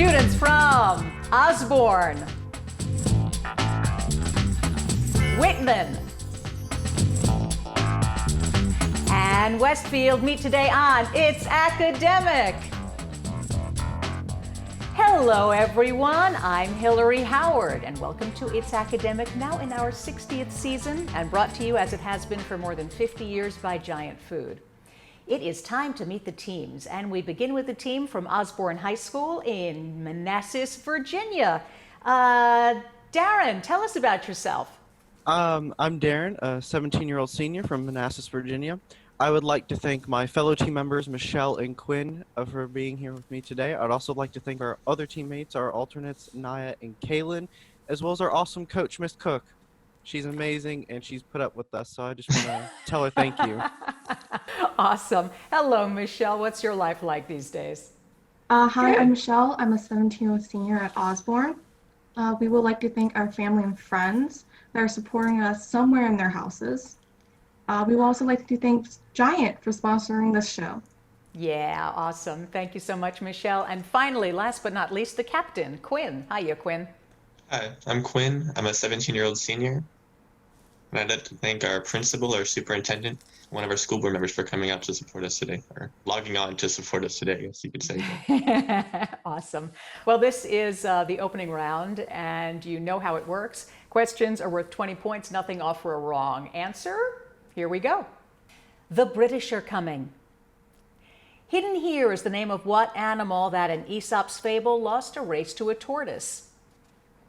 Students from Osbourn, Whitman and Westfield meet today on It's Academic. Hello everyone, I'm Hillary Howard and welcome to It's Academic, now in our 60th season and brought to you as it has been for more than 50 years by Giant Food. It is time to meet the teams, and we begin with the team from Osbourn High School in Manassas, Virginia. Darren, tell us about yourself. I'm Darren, a 17-year-old senior from Manassas, Virginia. I would like to thank my fellow team members, Michelle and Quinn, for being here with me today. I'd also like to thank our other teammates, our alternates, Naya and Kaylin, as well as our awesome coach, Miss Cook. She's amazing, and she's put up with us, so I just want to tell her thank you. Awesome. Hello, Michelle. What's your life like these days? Hi, I'm Michelle. I'm a 17-year-old senior at Osbourn. We would like to thank our family and friends that are supporting us somewhere in their houses. We would also like to thank Giant for sponsoring this show. Yeah, awesome. Thank you so much, Michelle. And finally, last but not least, the captain, Quinn. Hiya, Quinn. Hi, I'm Quinn. I'm a 17-year-old senior. And I'd like to thank our principal, our superintendent, one of our school board members for coming out to support us today, or logging on to support us today, I guess you could say. Awesome. Well, this is the opening round, and you know how it works. Questions are worth 20 points, nothing off for a wrong answer. Here we go. The British are coming. Hidden here is the name of what animal that in Aesop's fable lost a race to a tortoise?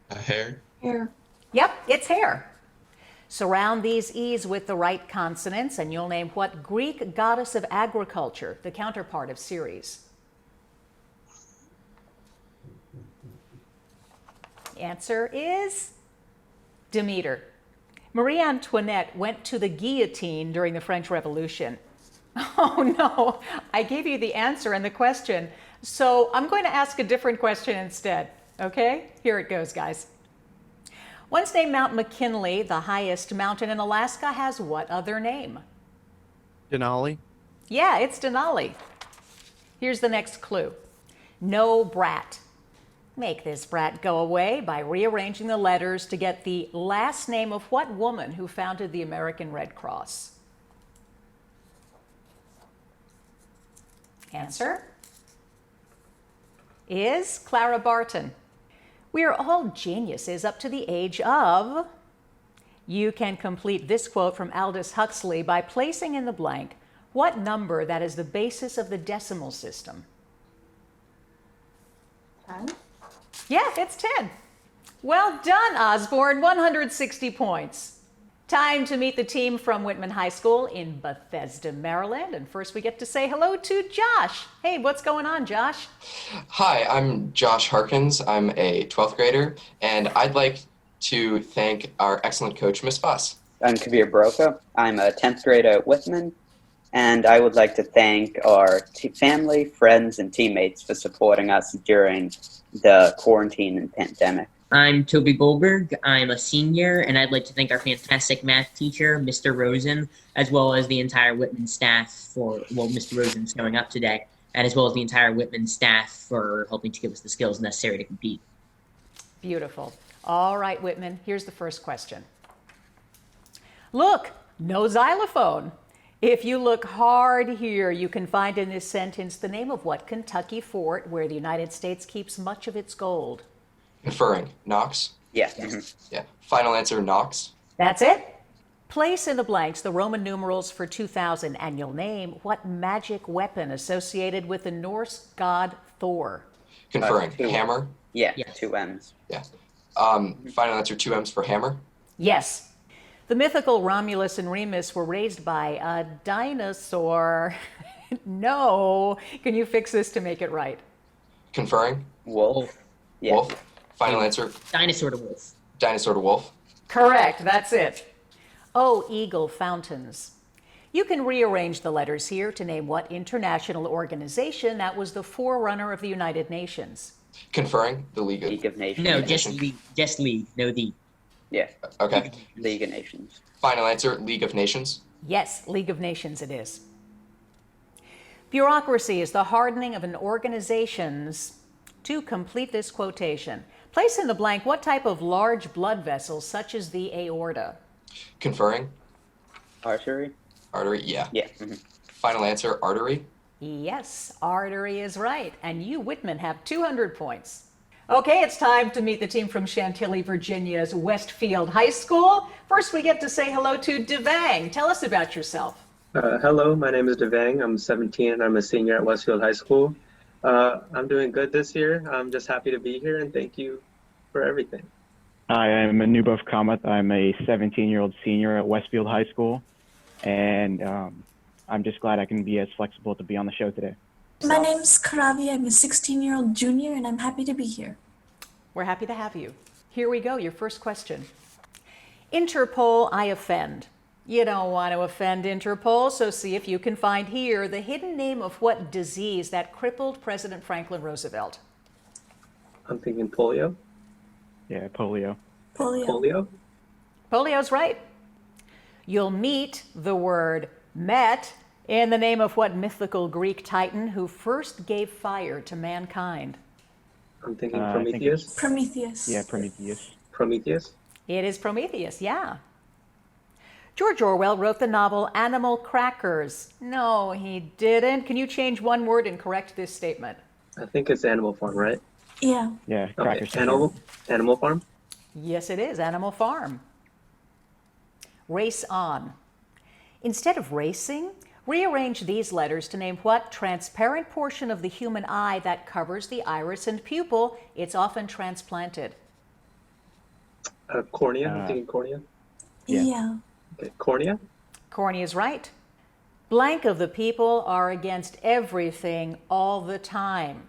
A hare? Here. Yep, it's hare. Surround these E's with the right consonants and you'll name what Greek goddess of agriculture, the counterpart of Ceres? Answer is Demeter. Marie Antoinette went to the guillotine during the French Revolution. Oh no, I gave you the answer and the question, so I'm going to ask a different question instead. Okay, here it goes, guys. Once named Mount McKinley, the highest mountain in Alaska, has what other name? Denali? Yeah, it's Denali. Here's the next clue. No brat. Make this brat go away by rearranging the letters to get the last name of what woman who founded the American Red Cross? Answer is Clara Barton. We are all geniuses up to the age of. You can complete this quote from Aldous Huxley by placing in the blank what number that is the basis of the decimal system. 10. Yeah, it's 10. Well done, Osbourn, 160 points. Time to meet the team from Whitman High School in Bethesda, Maryland. And first we get to say hello to Josh. Hey, what's going on, Josh? Hi, I'm Josh Harkins. I'm a 12th grader, and I'd like to thank our excellent coach, Miss Voss. I'm Kabir Broka. I'm a 10th grader at Whitman, and I would like to thank our family, friends, and teammates for supporting us during the quarantine and pandemic. I'm Toby Goldberg. I'm a senior, and I'd like to thank our fantastic math teacher, Mr. Rosen, as well as the entire Whitman staff Mr. Rosen's showing up today, and as well as the entire Whitman staff for helping to give us the skills necessary to compete. Beautiful. All right, Whitman, here's the first question. Look, no xylophone. If you look hard here, you can find in this sentence the name of what Kentucky fort where the United States keeps much of its gold? Conferring. Knox? Yeah. Yeah. Final answer, Knox. That's it. Place in the blanks the Roman numerals for 2000 and you'll name what magic weapon associated with the Norse god Thor. Conferring. Two. Hammer? Yeah, Yes. 2 M's. Yeah. Final answer, 2 M's for hammer? Yes. The mythical Romulus and Remus were raised by a dinosaur. No. Can you fix this to make it right? Conferring? Wolf. Yeah. Wolf? Final answer, Dinosaur to wolf. dinosaur to wolf? Correct. That's it. Oh, eagle fountains. You can rearrange the letters here to name what international organization that was the forerunner of the United Nations. Conferring? The League League of Nations. No, League of just Nations. league. Just league. No the. Yeah. Okay. League of Nations. Final answer, League of Nations? Yes, League of Nations it is. Bureaucracy is the hardening of an organization's To complete this quotation, place in the blank what type of large blood vessel, such as the aorta. Conferring. Archery? Artery. Yeah. Yeah. Final answer. Artery. Yes, artery is right. And you, Whitman, have 200 points. Okay, it's time to meet the team from Chantilly, Virginia's Westfield High School. First, we get to say hello to Devang. Tell us about yourself. Hello, my name is Devang. I'm 17 and I'm a senior at Westfield High School. I'm doing good this year. I'm just happy to be here and thank you for everything. Hi, I'm Anubhav Kamath. I'm a 17-year-old senior at Westfield High School, and I'm just glad I can be as flexible to be on the show today. My name's Karavi. I'm a 16-year-old junior, and I'm happy to be here. We're happy to have you. Here we go, your first question. Interpol, I offend. You don't want to offend Interpol, so see if you can find here the hidden name of what disease that crippled President Franklin Roosevelt. I'm thinking polio. Yeah, polio. Polio? Polio's right. You'll meet the word met in the name of what mythical Greek titan who first gave fire to mankind? I'm thinking I think Prometheus. Prometheus. Yeah, Prometheus. Prometheus? It is Prometheus, yeah. George Orwell wrote the novel Animal Crackers. No, he didn't. Can you change one word and correct this statement? I think it's Animal Farm, right? Yeah. Yeah, Okay. crackers. Animal Farm? Yes, it is. Animal Farm. Race on. Instead of racing, rearrange these letters to name what transparent portion of the human eye that covers the iris and pupil. It's often transplanted. Cornea? I'm thinking cornea. Yeah. Okay. Cornea? Cornea is right. Blank of the people are against everything all the time.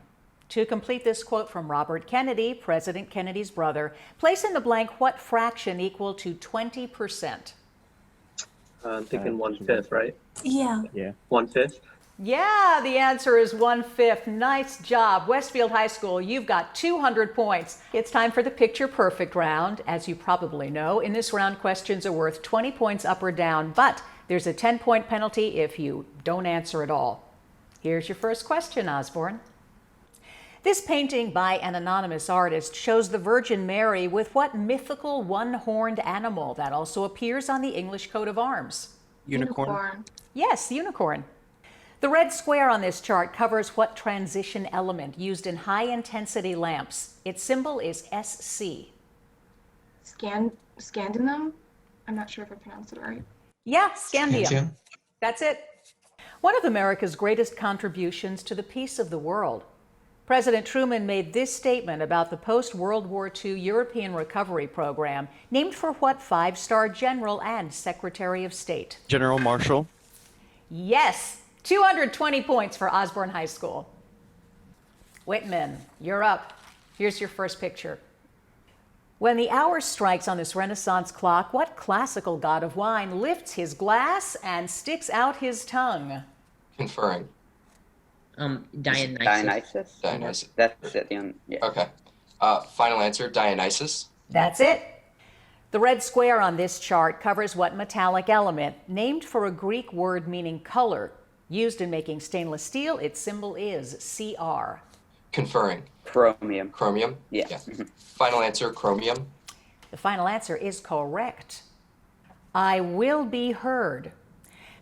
To complete this quote from Robert Kennedy, President Kennedy's brother, place in the blank what fraction equal to 20%. I'm thinking 1/5, right? Yeah. Yeah. 1/5? Yeah, the answer is 1/5. Nice job. Westfield High School, you've got 200 points. It's time for the picture perfect round. As you probably know, in this round, questions are worth 20 points up or down, but there's a 10-point penalty if you don't answer at all. Here's your first question, Osbourn. This painting by an anonymous artist shows the Virgin Mary with what mythical one-horned animal that also appears on the English coat of arms? Unicorn. Yes, unicorn. The red square on this chart covers what transition element used in high-intensity lamps? Its symbol is SC. Scandium? I'm not sure if I pronounced it right. Yeah, scandium. Scandium. That's it. One of America's greatest contributions to the peace of the world. President Truman made this statement about the post-World War II European Recovery Program, named for what five-star general and Secretary of State? General Marshall. Yes, 220 points for Osbourn High School. Whitman, you're up. Here's your first picture. When the hour strikes on this Renaissance clock, what classical god of wine lifts his glass and sticks out his tongue? Conferring. Dionysus. Dionysus. That's it. Yeah. Okay. Final answer. Dionysus. That's it. The red square on this chart covers what metallic element, named for a Greek word meaning color. Used in making stainless steel, its symbol is Cr. Conferring. Chromium. Chromium. Yeah. Final answer. Chromium. The final answer is correct. I will be heard.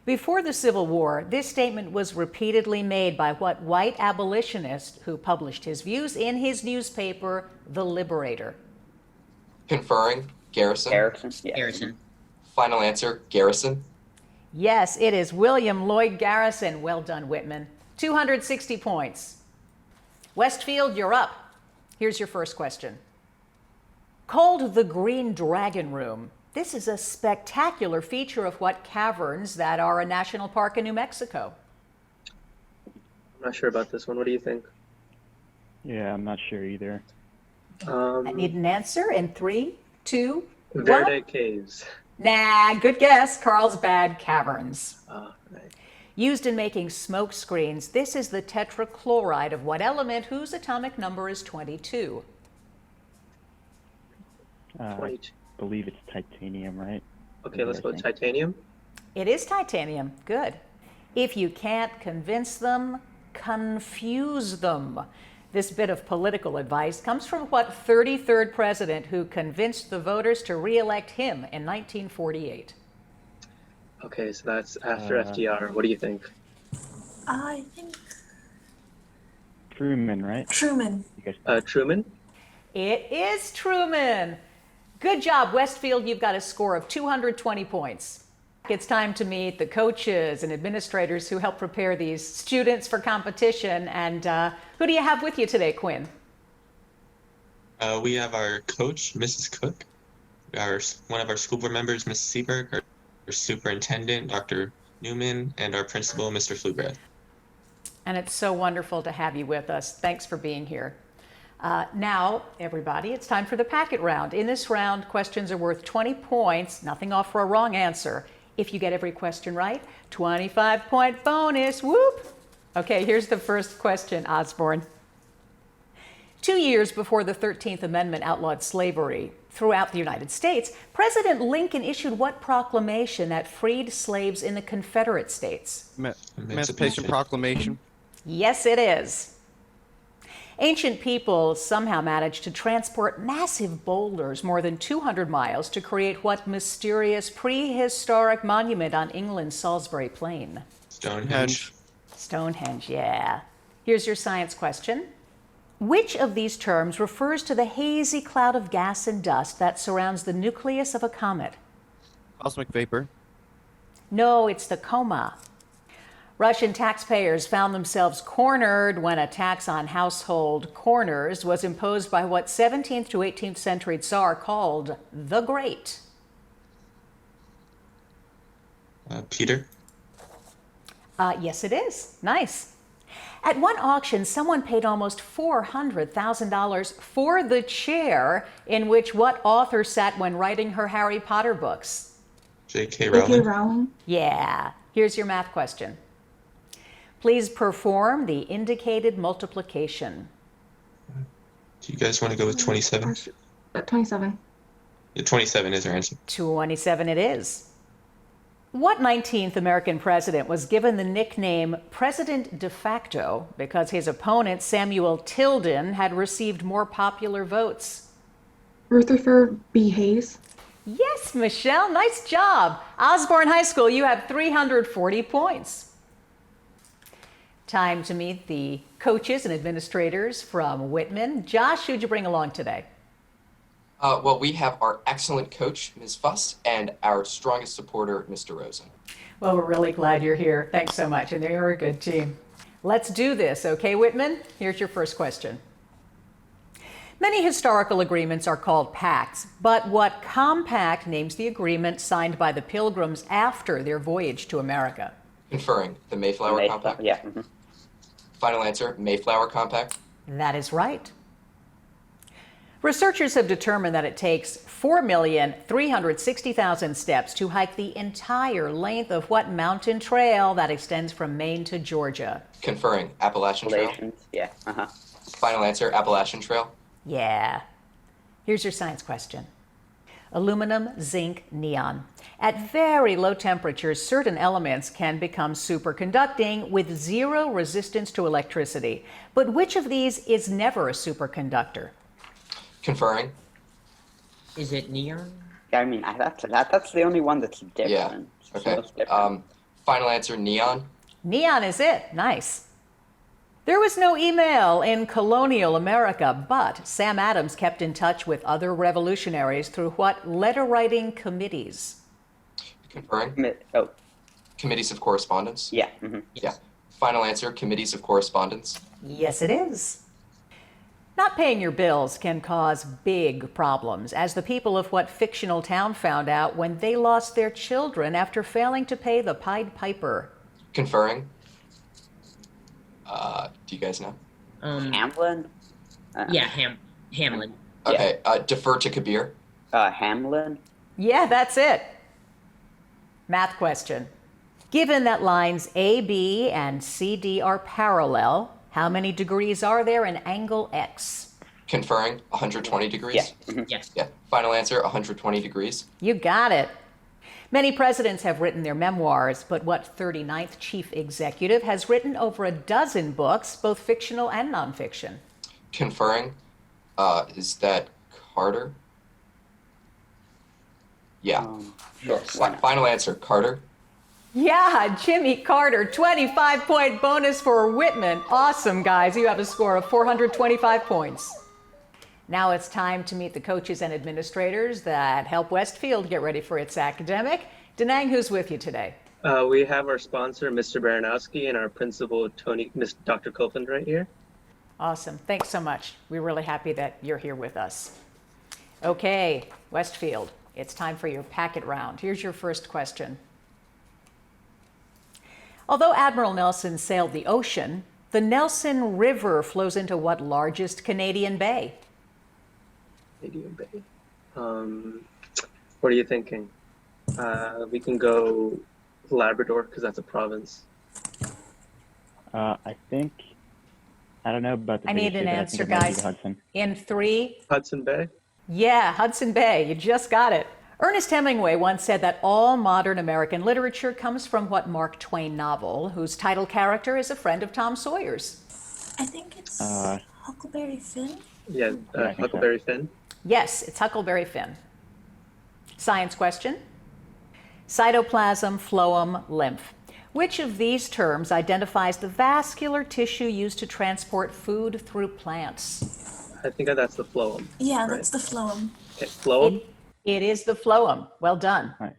Before the Civil War, this statement was repeatedly made by what white abolitionist who published his views in his newspaper, The Liberator? Conferring. Garrison. Garrison. Yeah. Harrison. Final answer. Garrison. Yes, it is William Lloyd Garrison. Well done, Whitman. 260 points. Westfield, you're up. Here's your first question. Called the Green Dragon Room, this is a spectacular feature of what caverns that are a national park in New Mexico? I'm not sure about this one. What do you think? Yeah, I'm not sure either. I need an answer in 3, 2, 1. Verde Caves. Nah, good guess. Carlsbad Caverns. Right. Used in making smoke screens, this is the tetrachloride of what element whose atomic number is 22? I 22. believe it's titanium, right? Okay, let's go I think. titanium. It is titanium. Good. If you can't convince them, confuse them. This bit of political advice comes from what 33rd president who convinced the voters to re-elect him in 1948? Okay, so that's after FDR. What do you think? I think Truman, right? Truman. You guys Truman? It is Truman. Good job, Westfield. You've got a score of 220 points. It's time to meet the coaches and administrators who help prepare these students for competition. And who do you have with you today, Quinn? We have our coach, Mrs. Cook, one of our school board members, Mrs. Seberg, our superintendent, Dr. Newman, and our principal, Mr. Flugrad. And it's so wonderful to have you with us. Thanks for being here. Now, everybody, it's time for the packet round. In this round, questions are worth 20 points, nothing off for a wrong answer. If you get every question right, 25-point bonus, whoop! Okay, here's the first question, Osbourn. 2 years before the 13th Amendment outlawed slavery throughout the United States, President Lincoln issued what proclamation that freed slaves in the Confederate States? Emancipation Proclamation. Yes, it is. Ancient people somehow managed to transport massive boulders more than 200 miles to create what mysterious prehistoric monument on England's Salisbury Plain? Stonehenge. Stonehenge, yeah. Here's your science question. Which of these terms refers to the hazy cloud of gas and dust that surrounds the nucleus of a comet? Cosmic vapor. No, it's the coma. Russian taxpayers found themselves cornered when a tax on household corners was imposed by what 17th to 18th century Tsar called the Great. Peter. Yes, it is. Nice. At one auction, someone paid almost $400,000 for the chair in which what author sat when writing her Harry Potter books? J.K. J.K. Rowling. Rowling. Yeah. Here's your math question. Please perform the indicated multiplication. Do you guys want to go with 27? 27. Yeah, 27 is our answer. 27 it is. What 19th American president was given the nickname President de facto because his opponent, Samuel Tilden, had received more popular votes? Rutherford B. Hayes. Yes, Michelle, nice job. Osbourn High School, you have 340 points. Time to meet the coaches and administrators from Whitman. Josh, who'd you bring along today? Well, we have our excellent coach, Ms. Fuss, and our strongest supporter, Mr. Rosen. Well, we're really glad you're here. Thanks so much, and they're a good team. Let's do this, okay, Whitman? Here's your first question. Many historical agreements are called pacts, but what compact names the agreement signed by the Pilgrims after their voyage to America? Conferring the Mayflower Compact. Yeah. Final answer, Mayflower Compact. That is right. Researchers have determined that it takes 4,360,000 steps to hike the entire length of what mountain trail that extends from Maine to Georgia? Conferring Appalachian Trail. Appalachians, yeah. Final answer, Appalachian Trail. Yeah. Here's your science question. Aluminum, zinc, neon. At very low temperatures, certain elements can become superconducting with zero resistance to electricity. But which of these is never a superconductor? Conferring. Is it neon? I mean, that's the only one that's different. Yeah. Okay. It's different. Final answer, neon. Neon is it. Nice. There was no email in colonial America, but Sam Adams kept in touch with other revolutionaries through what letter-writing committees? Conferring. Oh, Committees of correspondence. yeah. Yeah. Final answer, committees of correspondence. Yes, it is. Not paying your bills can cause big problems, as the people of what fictional town found out when they lost their children after failing to pay the Pied Piper? Conferring. Do you guys know? Hamlin? Yeah, Hamlin. Okay. Defer to Kabir. Hamlin? Yeah, that's it. Math question. Given that lines AB and CD are parallel, how many degrees are there in angle X? Conferring 120 degrees. Yeah. Yes. Yeah. Final answer, 120 degrees. You got it. Many presidents have written their memoirs, but what 39th chief executive has written over a dozen books, both fictional and nonfiction? Conferring. Is that Carter? Yeah. Sure. Why not? Final answer, Carter. Yeah, Jimmy Carter, 25-point bonus for Whitman. Awesome, guys. You have a score of 425 points. Now it's time to meet the coaches and administrators that help Westfield get ready for its academic. Denang, who's with you today? We have our sponsor, Mr. Baranowski, and our principal, Dr. Copeland, right here. Awesome. Thanks so much. We're really happy that you're here with us. Okay, Westfield, it's time for your packet round. Here's your first question. Although Admiral Nelson sailed the ocean, the Nelson River flows into what largest Canadian bay? Canadian Bay. What are you thinking? We can go Labrador, because that's a province. I think, I don't know about the I need biggest an bay, but I answer, think it might be guys. the Hudson. In 3. Hudson Bay? Yeah, Hudson Bay. You just got it. Ernest Hemingway once said that all modern American literature comes from what Mark Twain novel, whose title character is a friend of Tom Sawyer's? I think it's Huckleberry Finn. Yeah, I think so. Huckleberry Finn. Yes, it's Huckleberry Finn. Science question. Cytoplasm, phloem, lymph. Which of these terms identifies the vascular tissue used to transport food through plants? I think that's the phloem. Yeah, Right. that's the phloem. Okay, phloem? It is the phloem. Well done. Nice.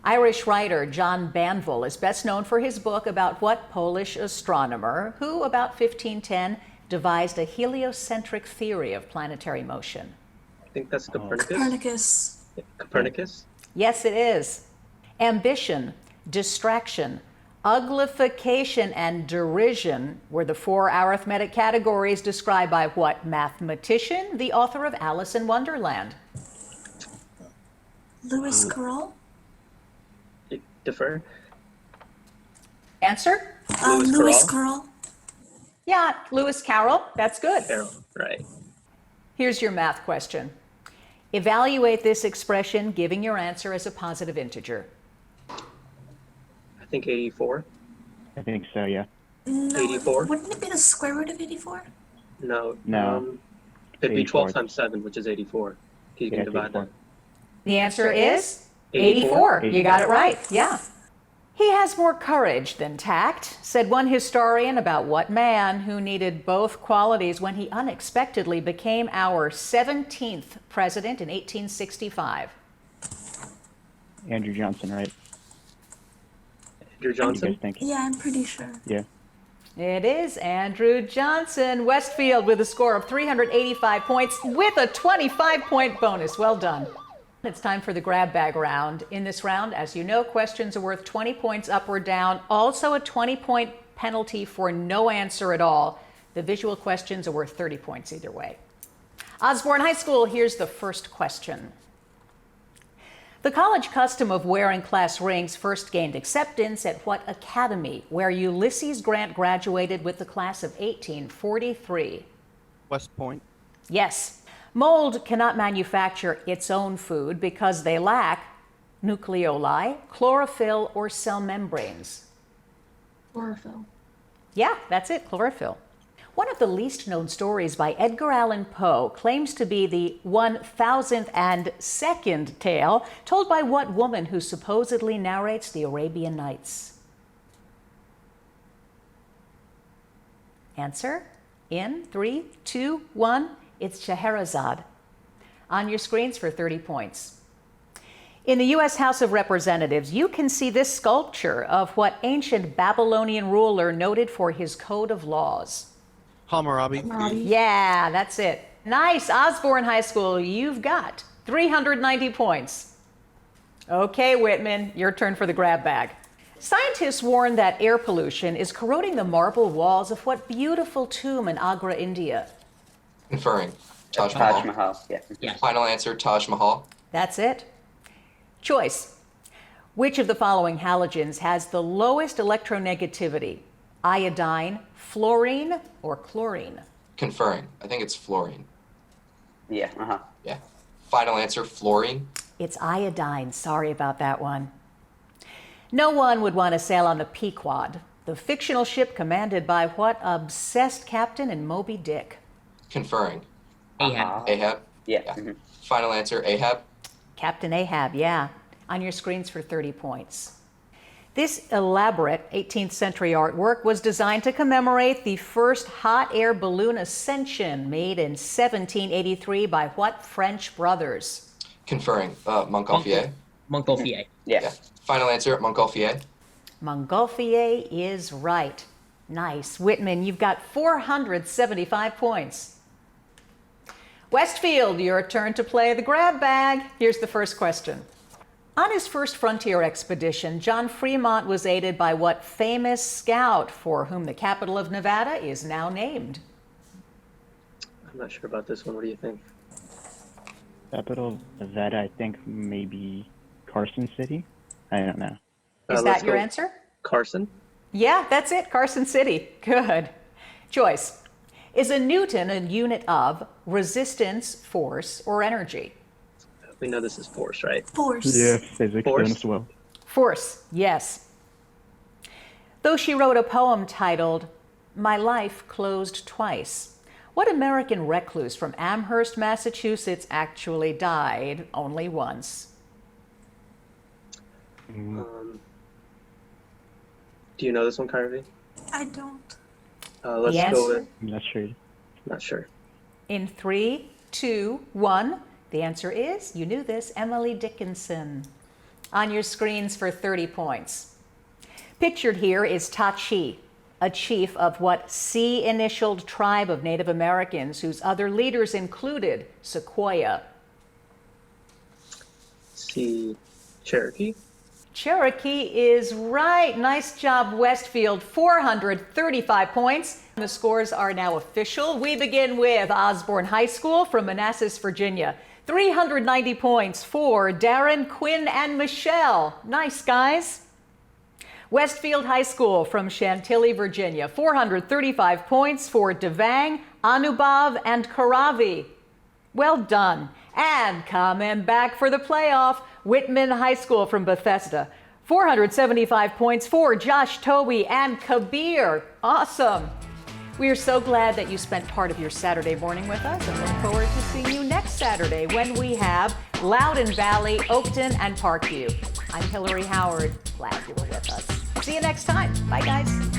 Irish writer John Banville is best known for his book about what Polish astronomer who, about 1510, devised a heliocentric theory of planetary motion? I think that's Copernicus. Copernicus. Yeah, Copernicus? Yes, it is. Ambition, distraction, uglification, and derision were the 4 arithmetic categories described by what mathematician, the author of Alice in Wonderland? Lewis Carroll. Defer. Answer? Lewis Carroll. Yeah, Lewis Carroll. That's good. Carroll, right. Here's your math question. Evaluate this expression, giving your answer as a positive integer. I think 84. I think so, yeah. No, 84? wouldn't it be the square root of 84? No. No. It'd be 12 84. times 7, which is 84. You Yeah, can it's divide 84. that. The answer is 84. You got it right. Yeah. He has more courage than tact, said one historian about what man who needed both qualities when he unexpectedly became our 17th president in 1865. Andrew Johnson, right? Andrew What do you Johnson? guys think? Yeah, I'm pretty sure. Yeah. It is Andrew Johnson. Westfield with a score of 385 points with a 25-point bonus. Well done. It's time for the grab bag round. In this round, as you know, questions are worth 20 points up or down. Also a 20-point penalty for no answer at all. The visual questions are worth 30 points either way. Osbourn High School, here's the first question. The college custom of wearing class rings first gained acceptance at what academy, where Ulysses Grant graduated with the class of 1843? West Point. Yes. Mold cannot manufacture its own food because they lack nucleoli, chlorophyll, or cell membranes. Chlorophyll. Yeah, that's it, chlorophyll. One of the least known stories by Edgar Allan Poe claims to be the 1002nd tale told by what woman who supposedly narrates the Arabian Nights? Answer in 3, 2, 1. It's Scheherazade. On your screens for 30 points. In the U.S. House of Representatives, you can see this sculpture of what ancient Babylonian ruler noted for his code of laws? Hammurabi. Yeah, that's it. Nice. Osbourn High School, you've got 390 points. Okay, Whitman, your turn for the grab bag. Scientists warn that air pollution is corroding the marble walls of what beautiful tomb in Agra, India? Conferring. Taj Mahal. Taj Mahal, yeah. Yeah. Final answer, Taj Mahal. That's it. Choice. Which of the following halogens has the lowest electronegativity? Iodine, fluorine, or chlorine? Conferring. I think it's fluorine. Yeah, Yeah. Final answer, fluorine. It's iodine. Sorry about that one. No one would want to sail on the Pequod, the fictional ship commanded by what obsessed captain in Moby Dick? Conferring. Ahab. Ahab? Yeah. Yeah. Mhm. Final answer, Ahab? Captain Ahab, yeah. On your screens for 30 points. This elaborate 18th century artwork was designed to commemorate the first hot air balloon ascension made in 1783 by what French brothers? Conferring. Montgolfier? Montgolfier. Yeah. Final answer, Montgolfier? Montgolfier is right. Nice. Whitman, you've got 475 points. Westfield, your turn to play the grab bag. Here's the first question. On his first frontier expedition, John Fremont was aided by what famous scout for whom the capital of Nevada is now named? I'm not sure about this one. What do you think? Capital of Nevada, I think maybe Carson City. I don't know. Is Let's that your go answer? Carson? Yeah, that's it, Carson City. Good. Joyce, is a Newton a unit of resistance, force, or energy? We know this is force, right? Force. Yeah, physics Force. then as well. Force, yes. Though she wrote a poem titled My Life Closed Twice, what American recluse from Amherst, Massachusetts actually died only once? Do you know this one, Carvey? I don't. Let's The go answer? with, I'm not sure. not sure. In 3, 2, 1, the answer is, you knew this, Emily Dickinson. On your screens for 30 points. Pictured here is Tachi, a chief of what C-initialed tribe of Native Americans whose other leaders included Sequoia. See, Cherokee? Cherokee is right. Nice job, Westfield. 435 points. The scores are now official. We begin with Osbourn High School from Manassas, Virginia. 390 points for Darren, Quinn, and Michelle. Nice, guys. Westfield High School from Chantilly, Virginia. 435 points for Devang, Anubhav, and Karavi. Well done. And coming back for the playoff, Whitman High School from Bethesda. 475 points for Josh Toby and Kabir. Awesome. We are so glad that you spent part of your Saturday morning with us and look forward to seeing you next Saturday when we have Loudoun Valley, Oakton, and Parkview. I'm Hillary Howard. Glad you were with us. See you next time. Bye, guys.